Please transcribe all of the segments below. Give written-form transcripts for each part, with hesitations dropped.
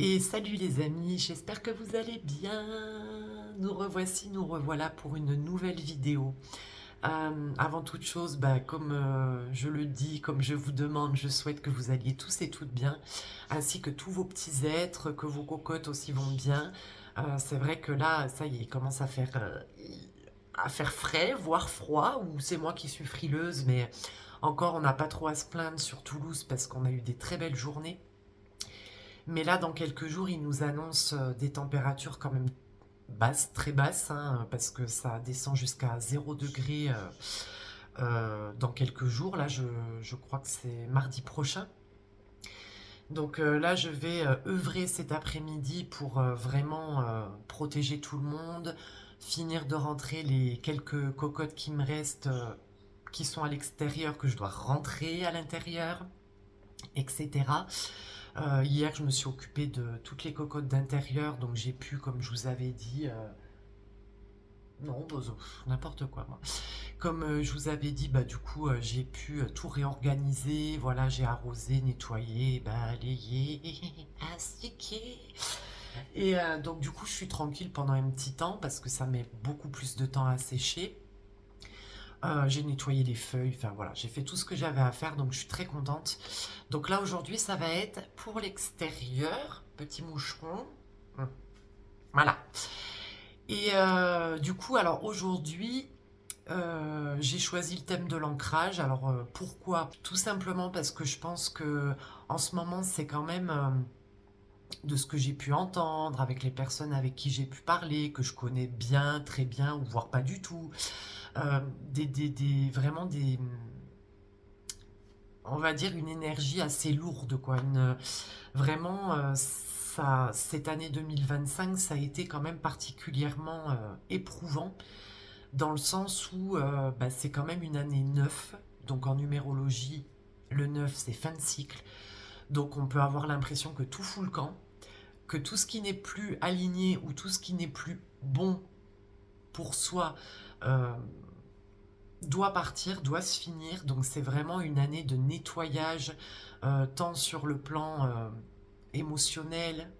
Et salut les amis, j'espère que vous allez bien. Nous revoici, nous revoilà pour une nouvelle vidéo. Avant toute chose, comme je le dis, comme je vous demande, je souhaite que vous alliez tous et toutes bien, ainsi que tous vos petits êtres, que vos cocottes aussi vont bien. C'est vrai que là, ça y est, il commence à faire frais, voire froid, ou c'est moi qui suis frileuse, mais encore on n'a pas trop à se plaindre sur Toulouse parce qu'on a eu des très belles journées. Mais là, dans quelques jours, ils nous annoncent des températures quand même basses, très basses, hein, parce que ça descend jusqu'à 0 degré dans quelques jours. Là, je crois que c'est mardi prochain. Donc là, je vais œuvrer cet après-midi pour vraiment protéger tout le monde, finir de rentrer les quelques cocottes qui me restent, qui sont à l'extérieur, que je dois rentrer à l'intérieur, etc. Hier, je me suis occupée de toutes les cocottes d'intérieur, donc j'ai pu, comme je vous avais dit, non, n'importe quoi, moi. Comme je vous avais dit, du coup, j'ai pu tout réorganiser. Voilà, j'ai arrosé, nettoyé, balayé, astiqué. Et donc, du coup, je suis tranquille pendant un petit temps parce que ça met beaucoup plus de temps à sécher. J'ai nettoyé les feuilles, enfin voilà, j'ai fait tout ce que j'avais à faire, donc je suis très contente. Donc là aujourd'hui ça va être pour l'extérieur, petit moucheron. Voilà. Et du coup alors aujourd'hui j'ai choisi le thème de l'ancrage. Alors pourquoi? Tout simplement parce que je pense que en ce moment c'est quand même de ce que j'ai pu entendre avec les personnes avec qui j'ai pu parler, que je connais bien, très bien, ou voire pas du tout. Vraiment on va dire une énergie assez lourde, quoi. Vraiment, cette année 2025, ça a été quand même particulièrement éprouvant, dans le sens où c'est quand même une année 9, donc en numérologie, le 9 c'est fin de cycle, donc on peut avoir l'impression que tout fout le camp, que tout ce qui n'est plus aligné ou tout ce qui n'est plus bon pour soi euh, doit partir, doit se finir. Donc c'est vraiment une année de nettoyage, tant sur le plan émotionnel,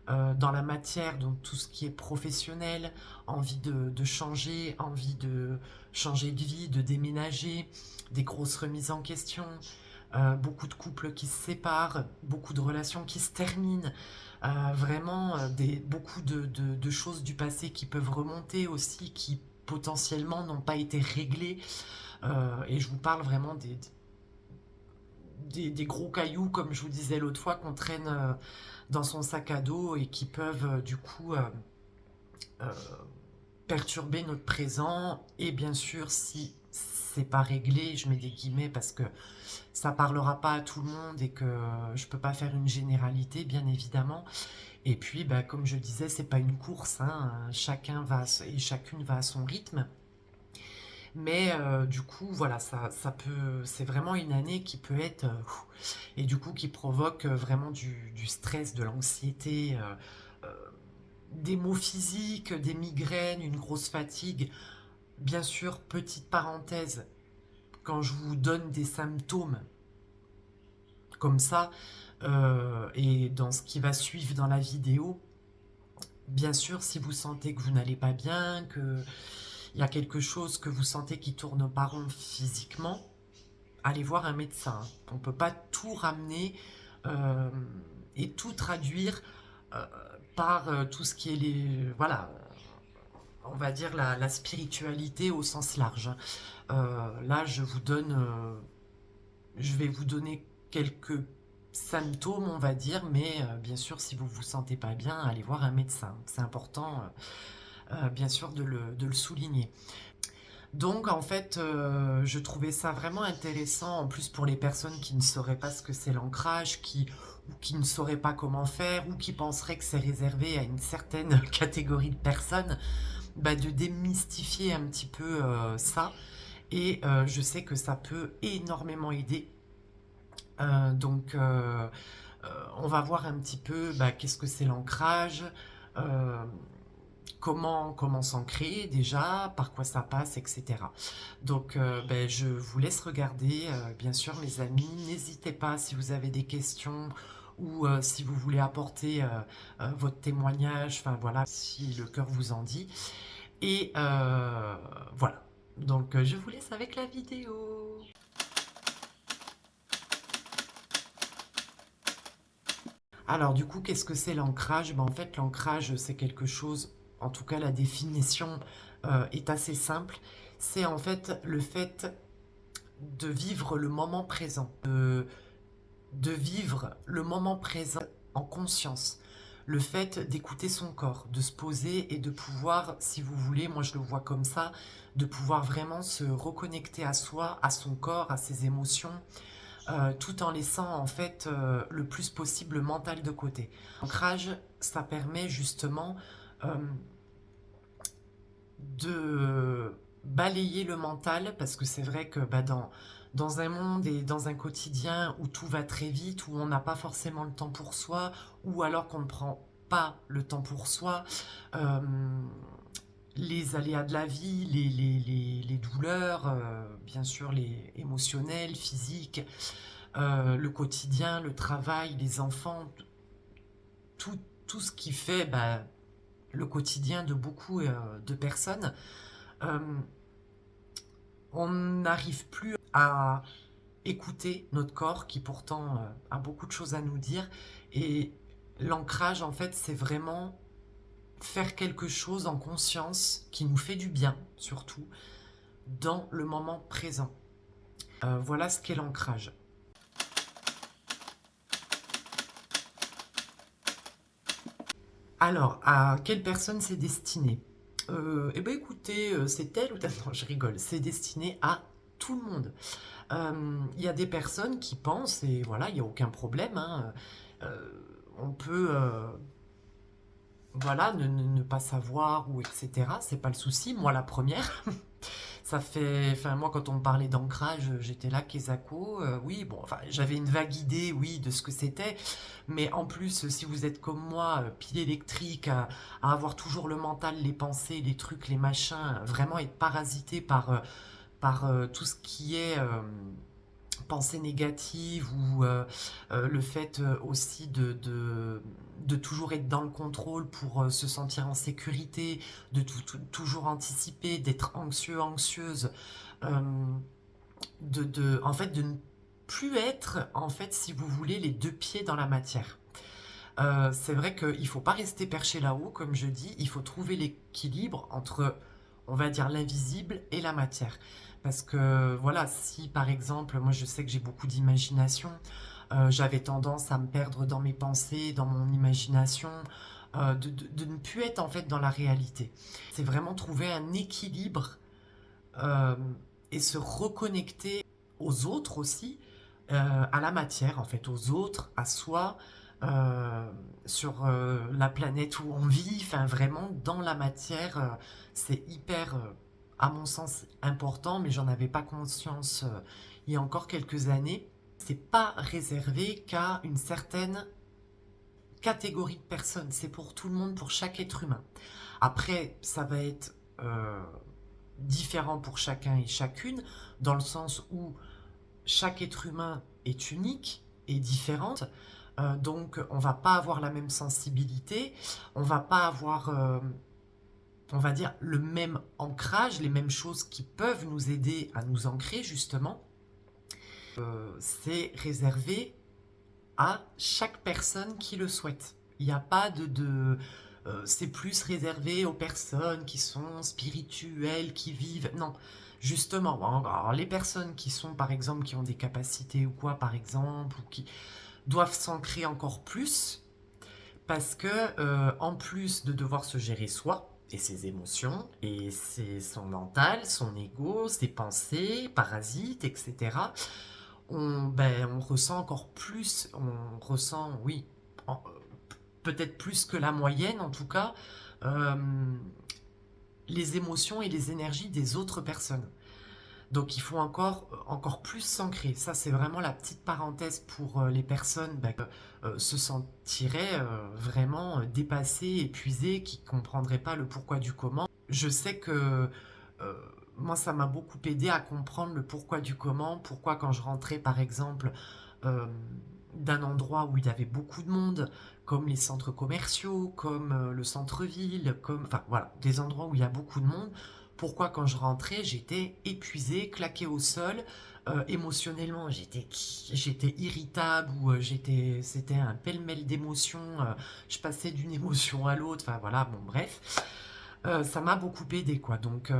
dans la matière, donc tout ce qui est professionnel, envie de changer, envie de changer de vie, de déménager, des grosses remises en question, beaucoup de couples qui se séparent, beaucoup de relations qui se terminent, vraiment beaucoup de choses du passé qui peuvent remonter aussi, qui potentiellement n'ont pas été réglées. Et je vous parle vraiment des gros cailloux, comme je vous disais l'autre fois, qu'on traîne dans son sac à dos et qui peuvent du coup euh, perturber notre présent. Et bien sûr, si c'est pas réglé, je mets des guillemets parce que ça parlera pas à tout le monde et que je peux pas faire une généralité, bien évidemment. Et puis, comme je disais, c'est pas une course, hein. Chacun va et chacune va à son rythme. Mais du coup, voilà, ça peut, c'est vraiment une année qui peut être, et du coup, qui provoque vraiment du stress, de l'anxiété, euh, des maux physiques, des migraines, une grosse fatigue. Bien sûr, petite parenthèse, quand je vous donne des symptômes comme ça, et dans ce qui va suivre dans la vidéo, bien sûr, si vous sentez que vous n'allez pas bien, que il y a quelque chose que vous sentez qui tourne pas rond physiquement, allez voir un médecin. On ne peut pas tout ramener euh, et tout traduire euh, par tout ce qui est voilà, on va dire la spiritualité au sens large. Là, je vais vous donner quelques symptômes, on va dire, mais bien sûr, si vous vous sentez pas bien, allez voir un médecin. C'est important, bien sûr, de le souligner. Donc en fait, je trouvais ça vraiment intéressant, en plus pour les personnes qui ne sauraient pas ce que c'est l'ancrage, ou qui ne sauraient pas comment faire, ou qui penseraient que c'est réservé à une certaine catégorie de personnes, de démystifier un petit peu ça. Et je sais que ça peut énormément aider. Donc on va voir un petit peu qu'est-ce que c'est l'ancrage, euh, comment s'ancrer déjà, par quoi ça passe, etc. Donc je vous laisse regarder, bien sûr mes amis, n'hésitez pas si vous avez des questions ou si vous voulez apporter votre témoignage, enfin voilà, si le cœur vous en dit. Et voilà. Donc je vous laisse avec la vidéo. Alors du coup, qu'est-ce que c'est l'ancrage? En fait, l'ancrage, c'est quelque chose, en tout cas la définition est assez simple. C'est en fait le fait de vivre le moment présent, de vivre le moment présent en conscience. Le fait d'écouter son corps, de se poser et de pouvoir, si vous voulez, moi je le vois comme ça, de pouvoir vraiment se reconnecter à soi, à son corps, à ses émotions, tout en laissant en fait le plus possible le mental de côté. L'ancrage, ça permet justement euh, de balayer le mental, parce que c'est vrai que dans un monde et dans un quotidien où tout va très vite, où on n'a pas forcément le temps pour soi, ou alors qu'on ne prend pas le temps pour soi, euh, les aléas de la vie, les douleurs, bien sûr les émotionnelles, physiques, le quotidien, le travail, les enfants, tout, tout ce qui fait le quotidien de beaucoup de personnes, euh, on n'arrive plus à écouter notre corps qui pourtant a beaucoup de choses à nous dire. Et l'ancrage, en fait, c'est vraiment faire quelque chose en conscience qui nous fait du bien, surtout, dans le moment présent. Voilà ce qu'est l'ancrage. Alors, à quelle personne c'est destiné? Eh bien écoutez, c'est tel ou tel... Non, je rigole, c'est destiné à tout le monde. Il y a des personnes qui pensent, et voilà, il n'y a aucun problème, hein, on peut voilà, ne pas savoir, ou etc. C'est pas le souci, moi la première. Ça fait, enfin moi quand on me parlait d'ancrage, j'étais là, Kezako, oui, bon, enfin j'avais une vague idée, oui, de ce que c'était, mais en plus, si vous êtes comme moi, pile électrique, à avoir toujours le mental, les pensées, les trucs, les machins, vraiment être parasité par tout ce qui est pensée négative, ou le fait aussi de toujours être dans le contrôle pour se sentir en sécurité, de toujours anticiper, d'être anxieux, anxieuse, euh, en fait, de ne plus être, en fait, si vous voulez, les deux pieds dans la matière. C'est vrai qu'il ne faut pas rester perché là-haut, comme je dis, il faut trouver l'équilibre entre, on va dire, l'invisible et la matière. Parce que, voilà, si par exemple, moi je sais que j'ai beaucoup d'imagination, j'avais tendance à me perdre dans mes pensées, dans mon imagination, de ne plus être en fait dans la réalité. C'est vraiment trouver un équilibre euh, et se reconnecter aux autres aussi, à la matière, en fait, aux autres, à soi, euh, sur la planète où on vit, enfin vraiment dans la matière, c'est hyper, à mon sens, important, mais j'en avais pas conscience il y a encore quelques années. C'est pas réservé qu'à une certaine catégorie de personnes, c'est pour tout le monde, pour chaque être humain. Après, ça va être différent pour chacun et chacune, dans le sens où chaque être humain est unique et différente. Donc, on va pas avoir la même sensibilité, on va pas avoir, on va dire, le même ancrage, les mêmes choses qui peuvent nous aider à nous ancrer, justement. C'est réservé à chaque personne qui le souhaite. Il n'y a pas c'est plus réservé aux personnes qui sont spirituelles, qui vivent... Non, justement, alors, les personnes qui sont, par exemple, qui ont des capacités ou quoi, par exemple, ou qui doivent s'ancrer encore plus, parce que, en plus de devoir se gérer soi, et ses émotions, et son mental, son ego, ses pensées, parasites, etc., on ressent encore plus, on ressent, oui, peut-être plus que la moyenne en tout cas, euh, les émotions et les énergies des autres personnes. Donc il faut encore plus s'ancrer. Ça, c'est vraiment la petite parenthèse pour les personnes qui se sentiraient vraiment dépassées, épuisées, qui ne comprendraient pas le pourquoi du comment. Je sais que euh, moi, ça m'a beaucoup aidé à comprendre le pourquoi du comment. Pourquoi quand je rentrais, par exemple, euh, d'un endroit où il y avait beaucoup de monde, comme les centres commerciaux, comme le centre-ville, comme, enfin voilà, des endroits où il y a beaucoup de monde. Pourquoi quand je rentrais, j'étais épuisée, claquée au sol, émotionnellement, j'étais irritable ou c'était un pêle-mêle d'émotions. Je passais d'une émotion à l'autre. Enfin voilà, bon bref, ça m'a beaucoup aidé quoi. Donc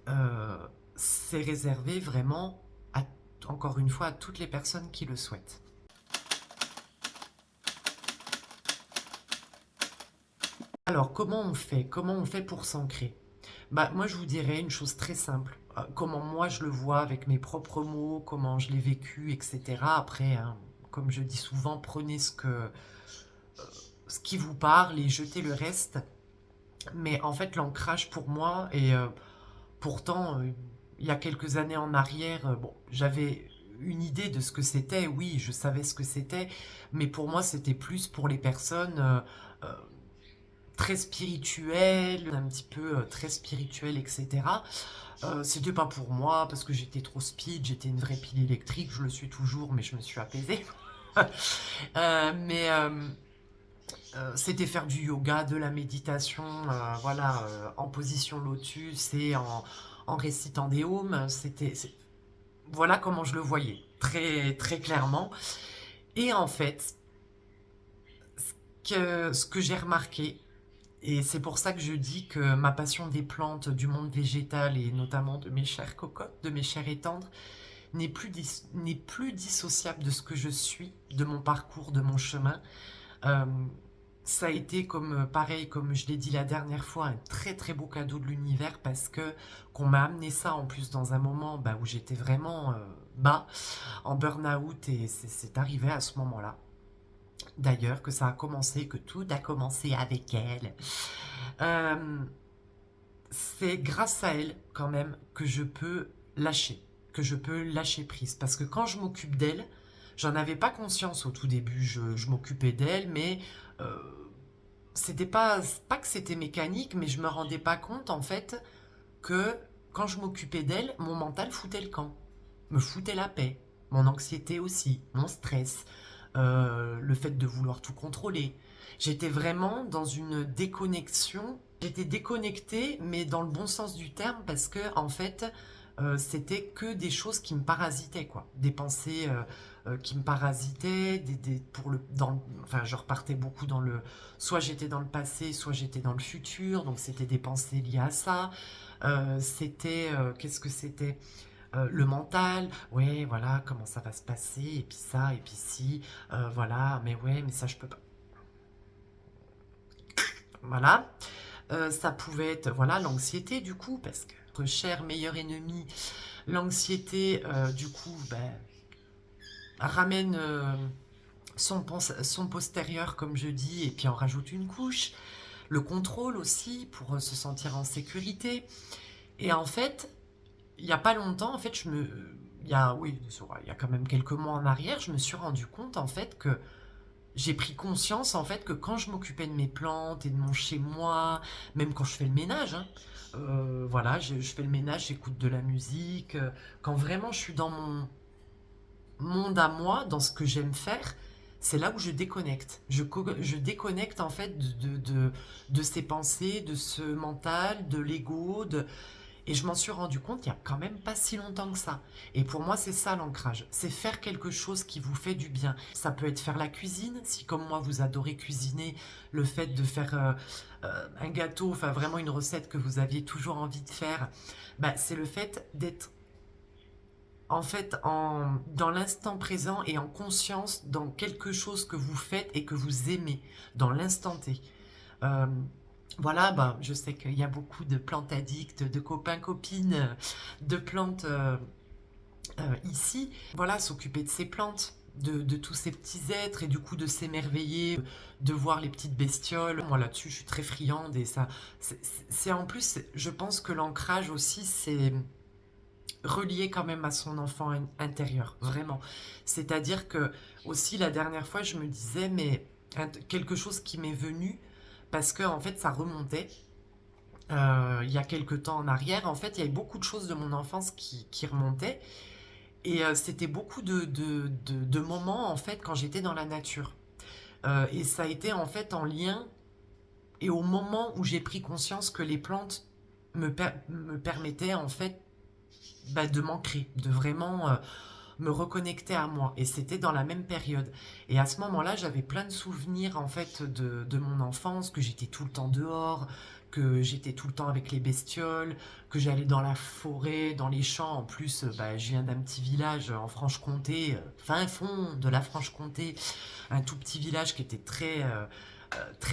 euh, c'est réservé vraiment à, encore une fois, à toutes les personnes qui le souhaitent. Alors, comment on fait? Comment on fait pour s'ancrer? Bah, moi, je vous dirais une chose très simple. Comment moi je le vois avec mes propres mots, comment je l'ai vécu, etc. Après, hein, comme je dis souvent, prenez ce qui vous parle et jetez le reste. Mais en fait, l'ancrage pour moi, et pourtant, il y a quelques années en arrière, bon, j'avais une idée de ce que c'était, oui, je savais ce que c'était, mais pour moi, c'était plus pour les personnes euh, très spirituel, un petit peu très spirituel, etc. C'était pas pour moi parce que j'étais trop speed, j'étais une vraie pile électrique, je le suis toujours, mais je me suis apaisée. Mais c'était faire du yoga, de la méditation, voilà, en position lotus et en récitant des hymnes. Voilà comment je le voyais, très, très clairement. Et en fait, ce que j'ai remarqué, et c'est pour ça que je dis que ma passion des plantes, du monde végétal et notamment de mes chères cocottes, de mes chairs et tendres, n'est plus dissociable de ce que je suis, de mon parcours, de mon chemin. Euh, Ça a été comme pareil, comme je l'ai dit la dernière fois, un très très beau cadeau de l'univers parce que qu'on m'a amené ça en plus dans un moment bah, où j'étais vraiment bas, en burn-out et c'est arrivé à ce moment-là. D'ailleurs, que ça a commencé, que tout a commencé avec elle. Euh, c'est grâce à elle quand même que je peux lâcher, que je peux lâcher prise. Parce que quand je m'occupe d'elle, j'en avais pas conscience au tout début, je m'occupais d'elle, mais euh, c'était pas que c'était mécanique, mais je me rendais pas compte en fait que quand je m'occupais d'elle, mon mental foutait le camp, me foutait la paix, mon anxiété aussi, mon stress, le fait de vouloir tout contrôler. J'étais vraiment dans une déconnexion. J'étais déconnectée, mais dans le bon sens du terme, parce que en fait, c'était que des choses qui me parasitaient, quoi. Des pensées qui me parasitaient, enfin, je repartais beaucoup dans le... Soit j'étais dans le passé, soit j'étais dans le futur, donc c'était des pensées liées à ça. Qu'est-ce que c'était le mental, ouais, voilà, comment ça va se passer, et puis ça, et puis si, voilà, mais ouais, mais ça, je peux pas. Voilà. Ça pouvait être, voilà, l'anxiété, du coup, parce que notre cher meilleur ennemi, l'anxiété, du coup, ben, ramène son postérieur, comme je dis, et puis on rajoute une couche. Le contrôle aussi, pour se sentir en sécurité. Et en fait, il n'y a pas longtemps, en fait, oui, il y a quand même quelques mois en arrière, je me suis rendu compte, en fait, que j'ai pris conscience, en fait, que quand je m'occupais de mes plantes et de mon chez-moi, même quand je fais le ménage, hein, voilà, je fais le ménage, j'écoute de la musique, quand vraiment je suis dans mon monde à moi, dans ce que j'aime faire, c'est là où je déconnecte. Je déconnecte en fait de ces pensées, de ce mental, de l'ego, et je m'en suis rendu compte il n'y a quand même pas si longtemps que ça. Et pour moi, c'est ça l'ancrage. C'est faire quelque chose qui vous fait du bien. Ça peut être faire la cuisine, si comme moi vous adorez cuisiner, le fait de faire un gâteau, enfin vraiment une recette que vous aviez toujours envie de faire, bah, c'est le fait d'être en fait dans l'instant présent et en conscience dans quelque chose que vous faites et que vous aimez, dans l'instant T. Euh, voilà, bah, je sais qu'il y a beaucoup de plantes addicts, de copains, copines, de plantes ici. Voilà, s'occuper de ces plantes, de tous ces petits êtres et du coup de s'émerveiller, de voir les petites bestioles. Moi là-dessus, je suis très friande et ça, c'est en plus, je pense que l'ancrage aussi, c'est relié quand même à son enfant intérieur, vraiment. C'est-à-dire que aussi la dernière fois, je me disais, mais quelque chose qui m'est venu parce que en fait, ça remontait. Il y a quelques temps en arrière, en fait, il y avait beaucoup de choses de mon enfance qui remontaient. Et c'était beaucoup de moments, en fait, quand j'étais dans la nature. Et ça a été, en fait, en lien et au moment où j'ai pris conscience que les plantes me permettaient, en fait, bah, de m'ancrer, de vraiment me reconnecter à moi. Et c'était dans la même période. Et à ce moment-là, j'avais plein de souvenirs en fait de mon enfance, que j'étais tout le temps dehors, que j'étais tout le temps avec les bestioles, que j'allais dans la forêt, dans les champs. En plus, bah, je viens d'un petit village en Franche-Comté, fin fond de la Franche-Comté, un tout petit village qui était très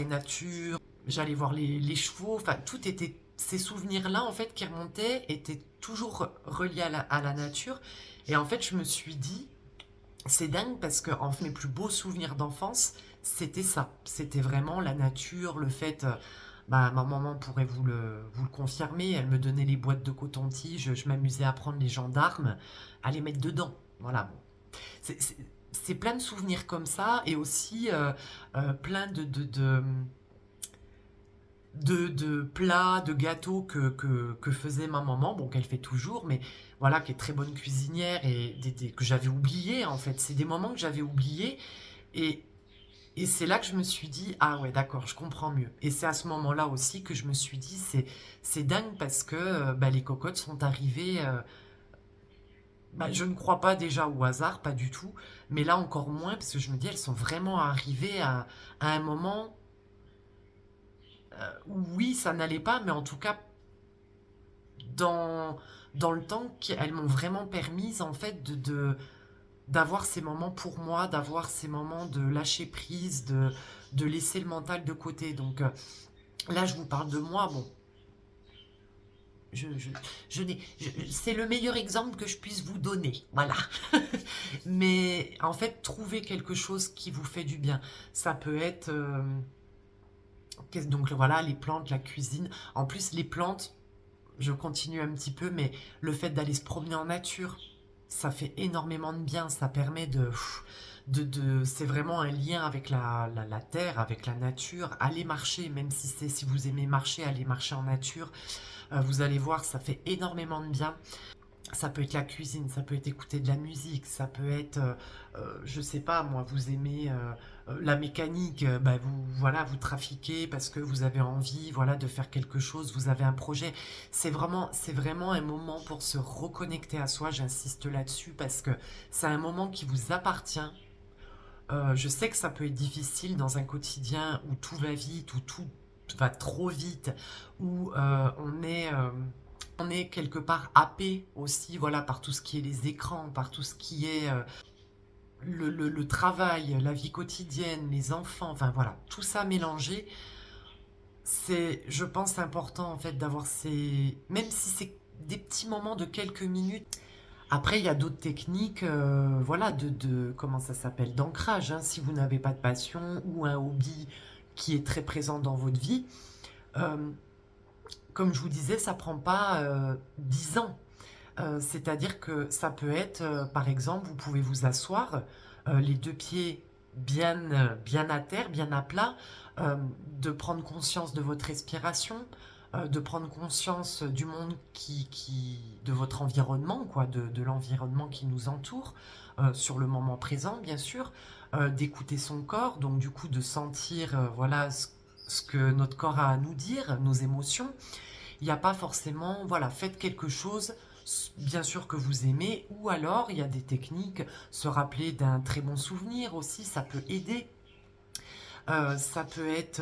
nature. J'allais voir les chevaux, enfin tout était... Ces souvenirs-là, en fait, qui remontaient, étaient toujours reliés à la nature. Et en fait, je me suis dit, c'est dingue parce que en fait, mes plus beaux souvenirs d'enfance, c'était ça. C'était vraiment la nature, le fait... bah, ma maman pourrait vous le confirmer, elle me donnait les boîtes de coton-tige, je m'amusais à prendre les gendarmes, à les mettre dedans. Voilà, bon. C'est plein de souvenirs comme ça et aussi plein de plats, de gâteaux que faisait ma maman, bon, qu'elle fait toujours, mais voilà, qui est très bonne cuisinière et que j'avais oublié en fait. C'est des moments que j'avais oubliés et, et c'est là que je me suis dit, ah ouais, d'accord, je comprends mieux. Et c'est à ce moment-là aussi que je me suis dit, c'est dingue parce que bah, les cocottes sont arrivées, bah, je ne crois pas déjà au hasard, pas du tout, mais là encore moins parce que je me dis, elles sont vraiment arrivées à un moment où oui, ça n'allait pas, mais en tout cas dans, dans le temps qu'elles m'ont vraiment permis en fait d'avoir ces moments pour moi, d'avoir ces moments de lâcher prise, de laisser le mental de côté. Donc là, je vous parle de moi, bon, je, je, c'est le meilleur exemple que je puisse vous donner, voilà. Mais en fait, trouver quelque chose qui vous fait du bien. Ça peut être, donc voilà, les plantes, la cuisine. En plus, les plantes, je continue un petit peu, mais le fait d'aller se promener en nature, ça fait énormément de bien. Ça permet c'est vraiment un lien avec la terre, avec la nature. Allez marcher, même si vous aimez marcher, allez marcher en nature. Vous allez voir, ça fait énormément de bien. Ça peut être la cuisine, ça peut être écouter de la musique, ça peut être, je sais pas, moi, vous aimez la mécanique, bah vous, voilà, vous trafiquez parce que vous avez envie, voilà, de faire quelque chose, vous avez un projet. C'est vraiment un moment pour se reconnecter à soi. J'insiste là-dessus parce que c'est un moment qui vous appartient. Je sais que ça peut être difficile dans un quotidien où tout va vite, où tout va trop vite, où on est quelque part happé aussi, voilà, par tout ce qui est les écrans, par tout ce qui est le travail, la vie quotidienne, les enfants, enfin voilà, tout ça mélangé. C'est, je pense, important en fait d'avoir même si c'est des petits moments de quelques minutes. Après, il y a d'autres techniques, voilà, comment ça s'appelle, d'ancrage, hein. Si vous n'avez pas de passion ou un hobby qui est très présent dans votre vie, euh, comme je vous disais, ça prend pas 10 ans. C'est-à-dire que ça peut être, par exemple, vous pouvez vous asseoir, les deux pieds bien à terre, bien à plat, euh, de prendre conscience de votre respiration, de prendre conscience du monde de votre environnement, quoi, de l'environnement qui nous entoure, sur le moment présent, bien sûr, d'écouter son corps, donc du coup de sentir, voilà, ce que notre corps a à nous dire, nos émotions. Il n'y a pas forcément, voilà, faites quelque chose, bien sûr que vous aimez, ou alors il y a des techniques, se rappeler d'un très bon souvenir aussi, ça peut aider. Ça peut être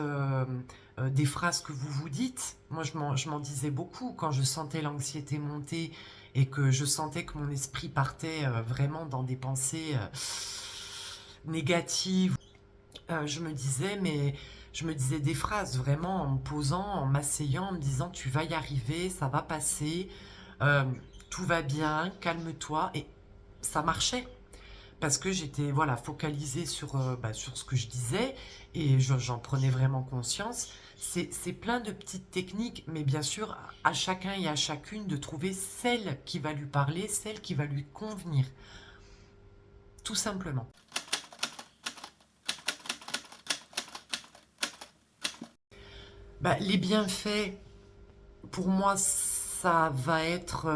des phrases que vous vous dites. Moi, je m'en disais beaucoup quand je sentais l'anxiété monter et que je sentais que mon esprit partait vraiment dans des pensées négatives. Je me disais des phrases vraiment en me posant, en m'asseyant, en me disant tu vas y arriver, ça va passer, euh, tout va bien, calme-toi. Et ça marchait parce que j'étais voilà focalisée sur, bah, sur ce que je disais et j'en prenais vraiment conscience. C'est plein de petites techniques, mais bien sûr à chacun et à chacune de trouver celle qui va lui parler, celle qui va lui convenir, tout simplement. Bah, les bienfaits, pour moi, ça va être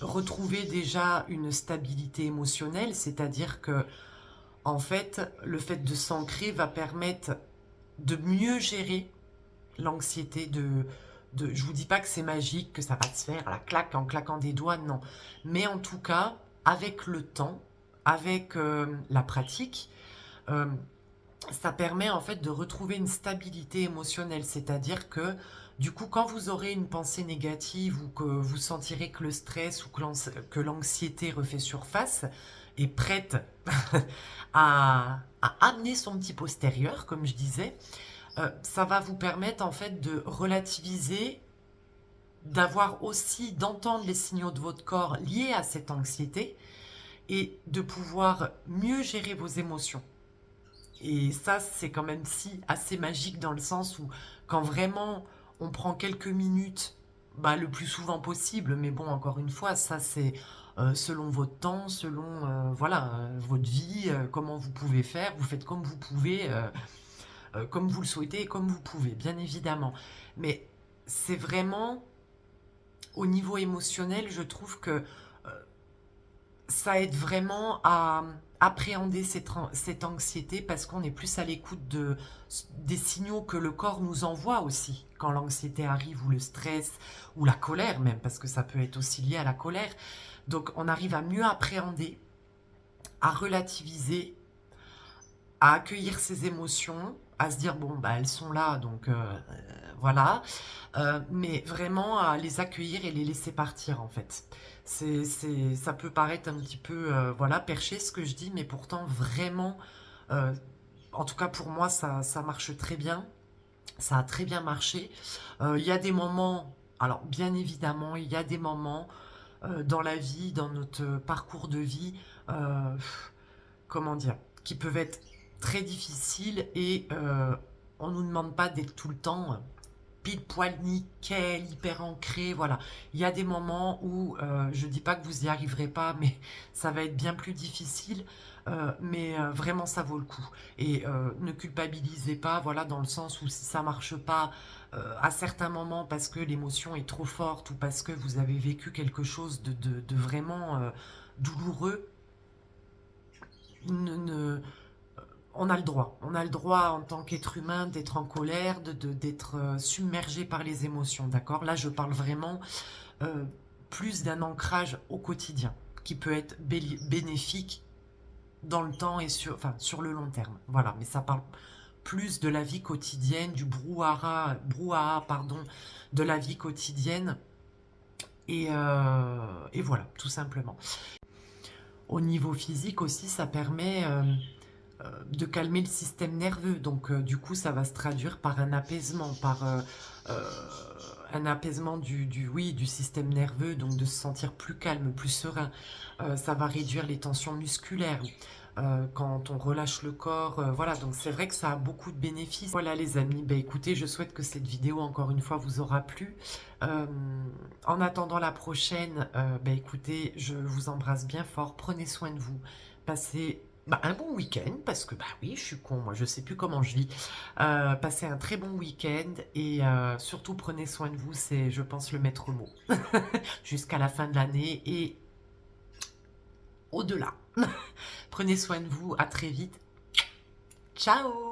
retrouver déjà une stabilité émotionnelle, c'est-à-dire que, en fait, le fait de s'ancrer va permettre de mieux gérer l'anxiété, je vous dis pas que c'est magique, que ça va se faire à la claque, en claquant des doigts, non. Mais en tout cas, avec le temps, avec la pratique, euh, ça permet en fait de retrouver une stabilité émotionnelle, c'est-à-dire que du coup quand vous aurez une pensée négative ou que vous sentirez que le stress ou que l'anxiété refait surface, est prête à amener son petit postérieur, comme je disais, ça va vous permettre en fait de relativiser, d'avoir aussi, d'entendre les signaux de votre corps liés à cette anxiété et de pouvoir mieux gérer vos émotions. Et ça, c'est quand même si assez magique dans le sens où quand vraiment on prend quelques minutes, bah, le plus souvent possible, mais bon, encore une fois, ça c'est selon votre temps, selon voilà, votre vie, comment vous pouvez faire, vous faites comme vous pouvez, comme vous le souhaitez et comme vous pouvez, bien évidemment. Mais c'est vraiment au niveau émotionnel, je trouve que ça aide vraiment à appréhender cette anxiété parce qu'on est plus à l'écoute des signaux que le corps nous envoie aussi quand l'anxiété arrive ou le stress ou la colère même, parce que ça peut être aussi lié à la colère. Donc on arrive à mieux appréhender, à relativiser, à accueillir ses émotions, à se dire bon bah elles sont là donc voilà, mais vraiment à les accueillir et les laisser partir en fait. Ça peut paraître un petit peu voilà perché ce que je dis, mais pourtant vraiment, euh, en tout cas pour moi ça marche très bien, ça a très bien marché. Il y a des moments, alors bien évidemment il y a des moments dans la vie, dans notre parcours de vie, euh, comment dire, qui peuvent être très difficiles et on ne nous demande pas d'être tout le temps pile poil nickel, hyper ancré, voilà. Il y a des moments où, je ne dis pas que vous n'y arriverez pas, mais ça va être bien plus difficile, mais vraiment ça vaut le coup. Et ne culpabilisez pas, voilà, dans le sens où si ça marche pas à certains moments parce que l'émotion est trop forte ou parce que vous avez vécu quelque chose de vraiment douloureux, ne, on a le droit en tant qu'être humain d'être en colère, d'être submergé par les émotions, d'accord? Là, je parle vraiment euh, plus d'un ancrage au quotidien qui peut être bénéfique dans le temps et sur le long terme. Voilà, mais ça parle plus de la vie quotidienne, du brouhaha, pardon, de la vie quotidienne. Et voilà, tout simplement. Au niveau physique aussi, ça permet de calmer le système nerveux. Donc du coup, ça va se traduire par un apaisement, par euh, un apaisement du système nerveux, donc de se sentir plus calme, plus serein. Ça va réduire les tensions musculaires. Quand on relâche le corps, voilà, donc c'est vrai que ça a beaucoup de bénéfices. Voilà les amis, bah, écoutez, je souhaite que cette vidéo encore une fois vous aura plu. Euh, En attendant la prochaine, bah, écoutez, je vous embrasse bien fort, prenez soin de vous, passez bah, un bon week-end, parce que bah oui, je suis con, moi je sais plus comment je vis. Passez un très bon week-end et surtout prenez soin de vous, c'est je pense le maître mot. Jusqu'à la fin de l'année et au-delà. Prenez soin de vous, à très vite. Ciao!